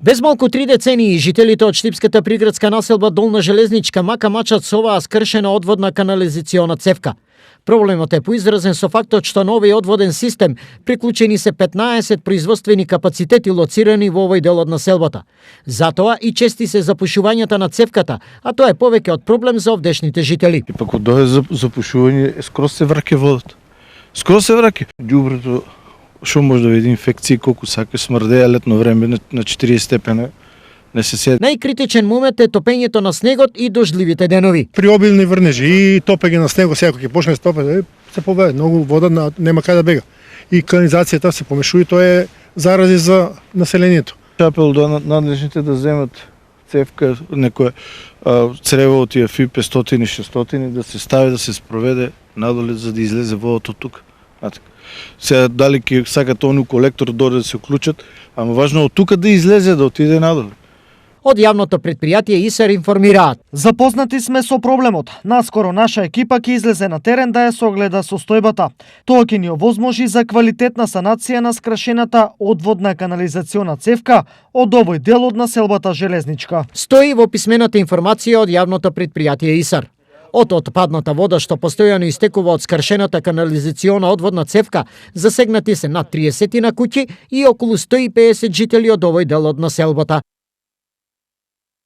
Без малку 3 децении жителите од Штипската приградска населба Долна Железничка мака мачат со оваа скршена одводна канализациона цевка. Проблемот е поизразен со фактот што на овој одводен систем приклучени се 15 производствени капацитети лоцирани во овој дел од населбата. Затоа и чести се запушувањата на цевката, а тоа е повеќе од проблем за овдешните жители. И пак од дојде запушување, скоро се враќа водата. Скоро се враќа. Ѓубрето што може да види инфекции, колку сака смрдеа летно време на 40 степени. Не се сед. Најкритичен момент е топењето на снегот и дождливите денови. При обилни врнежи и топење на снегот, сега кога ќе почне топење, се победе, многу вода нема каде да бега. И канализацијата се помешува и тоа е зарази за населението. Апел до надлежните да земат цевка, некоја црево од тие ФИ 500 и 600 да се стави да се спроведе надоле за да излезе водата од тука. Сега дали ќе сакат ону колектор да се уклучат, ама важно од тука да излезе, да отиде надоле. Од јавното предпријатие ИСАР информираат. Запознати сме со проблемот. Наскоро наша екипа ќе излезе на терен да ја согледа состојбата. Тоа ќе ни овозможи за квалитетна санација на скрашената одводна канализациона цевка од овој дел од населбата Железничка. Стои во писмената информација од јавното предпријатие ИСАР. Од отпадната вода што постојано истекува од скршената канализациона одводна цевка, засегнати се над 30 на куќи и околу 150 жители од овој дел од населбата.